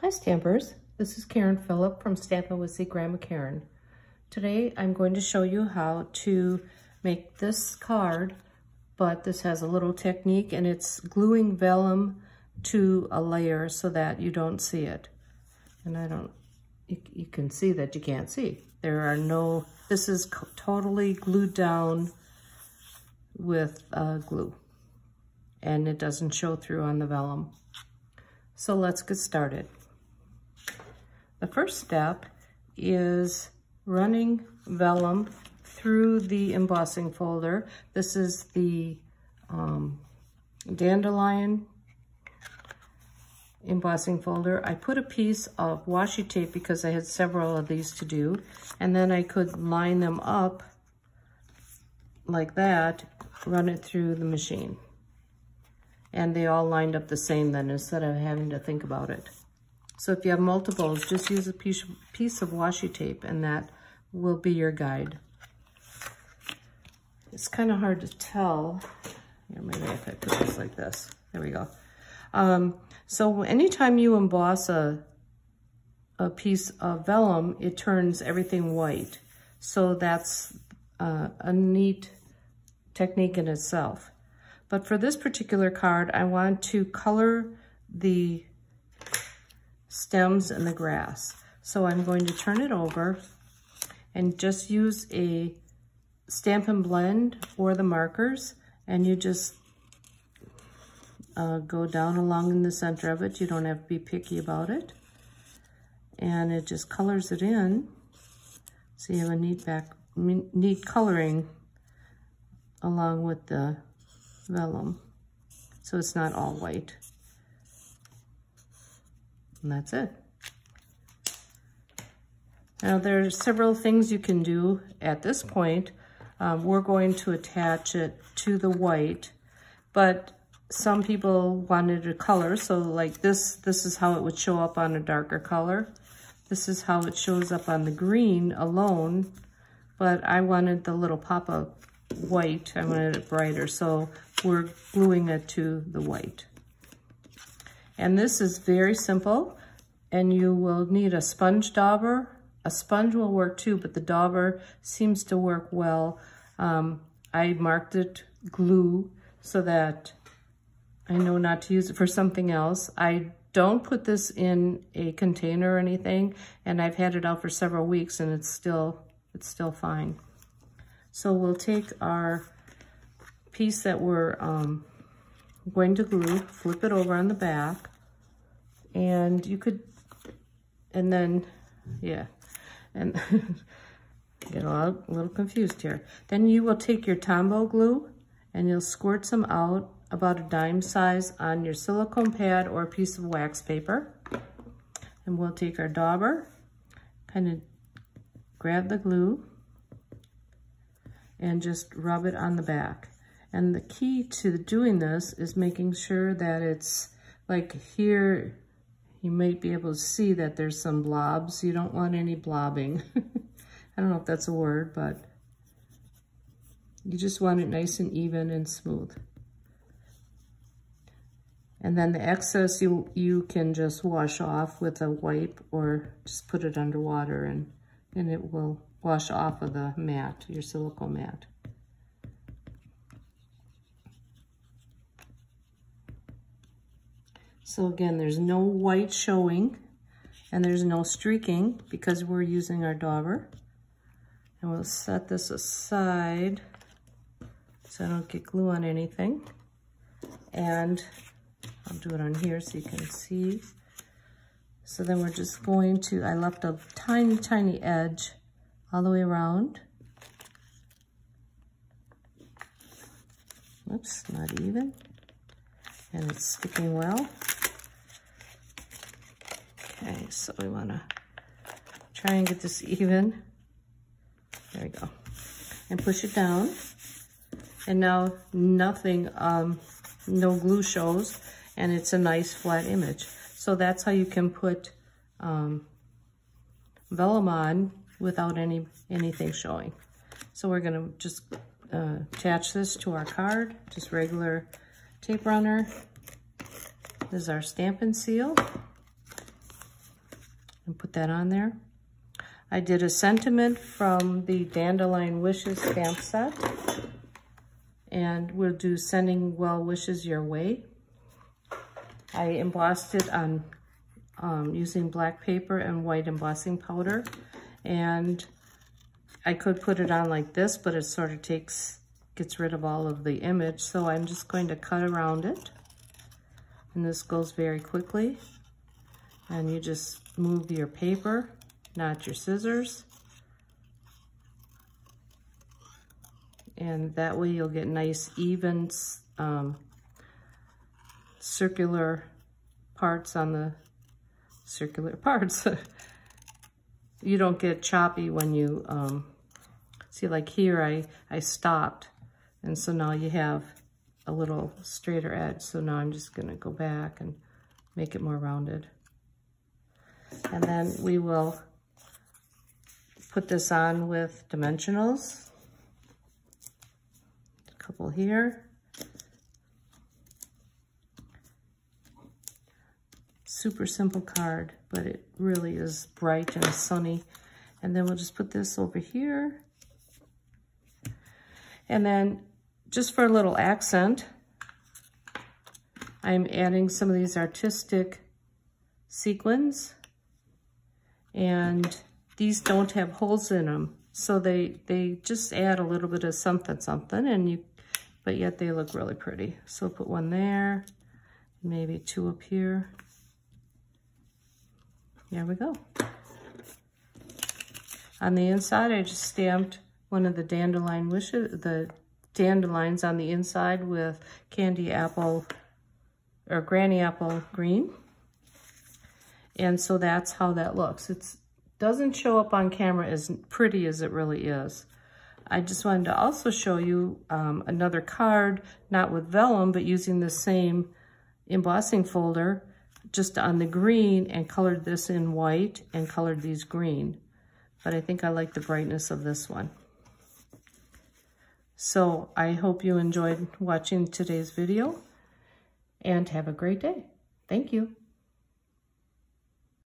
Hi Stampers, this is Karen Phillip from Stampin' with C. Grandma Karen. Today I'm going to show you how to make this card, but this has a little technique and it's gluing vellum to a layer so that you don't see it. And you can see that you can't see. This is totally glued down with glue and it doesn't show through on the vellum. So let's get started. The first step is running vellum through the embossing folder. This is the dandelion embossing folder. I put a piece of washi tape because I had several of these to do, and then I could line them up like that, run it through the machine. And they all lined up the same then instead of having to think about it. So if you have multiples, just use a piece of washi tape and that will be your guide. It's kind of hard to tell. Here, maybe if I put this like this. There we go. So anytime you emboss a piece of vellum, it turns everything white. So that's a neat technique in itself. But for this particular card, I want to color the stems and the grass. So I'm going to turn it over and just use a Stampin' Blend or the markers, and you just go down along in the center of it. You don't have to be picky about it. And it just colors it in. So you have a neat coloring along with the vellum. So it's not all white. And that's it. Now there's several things you can do at this point. We're going to attach it to the white, but some people wanted a color. So like this is how it would show up on a darker color. This is how it shows up on the green alone, but I wanted the little pop of white. I wanted it brighter, so we're gluing it to the white. And this is very simple, and you will need a sponge dauber. A sponge will work too, but the dauber seems to work well. I marked it glue so that I know not to use it for something else. I don't put this in a container or anything, and I've had it out for several weeks and it's still fine. So we'll take our piece that we're going to glue, flip it over on the back, and you could, and then, yeah, and get a little confused here. Then you will take your Tombow glue and you'll squirt some out about a dime size on your silicone pad or a piece of wax paper. And we'll take our dauber, kind of grab the glue and just rub it on the back. And the key to doing this is making sure that it's like here, you might be able to see that there's some blobs. You don't want any blobbing. I don't know if that's a word, but you just want it nice and even and smooth. And then the excess you can just wash off with a wipe or just put it under water and it will wash off of the mat, your silicone mat. So again, there's no white showing and there's no streaking because we're using our dauber. And we'll set this aside so I don't get glue on anything. And I'll do it on here so you can see. So then we're just going to, I left a tiny, tiny edge all the way around. Oops, not even. And it's sticking well. Okay, so we want to try and get this even. There we go. And push it down. And now nothing, no glue shows, and it's a nice flat image. So that's how you can put vellum on without anything showing. So we're gonna just attach this to our card, just regular tape runner. This is our Stampin' Seal. and put that on there. I did a sentiment from the Dandelion Wishes stamp set. And we'll do Sending Well Wishes Your Way. I embossed it on using black paper and white embossing powder. And I could put it on like this, but it sort of gets rid of all of the image. So I'm just going to cut around it. And this goes very quickly. And you just move your paper, not your scissors. And that way you'll get nice, even, circular parts on the circular parts. You don't get choppy when you, see, like here I stopped. And so now you have a little straighter edge. So now I'm just gonna go back and make it more rounded. And then we will put this on with dimensionals. A couple here. Super simple card, but it really is bright and sunny. And then we'll just put this over here. And then just for a little accent, I'm adding some of these artistic sequins. And these don't have holes in them. So they just add a little bit of something, and but yet they look really pretty. So put one there, maybe two up here. There we go. On the inside, I just stamped one of the dandelion wishes, the dandelions on the inside with candy apple or granny apple green. And so that's how that looks. It doesn't show up on camera as pretty as it really is. I just wanted to also show you another card, not with vellum, but using the same embossing folder, just on the green, and colored this in white and colored these green. But I think I like the brightness of this one. So I hope you enjoyed watching today's video, and have a great day. Thank you.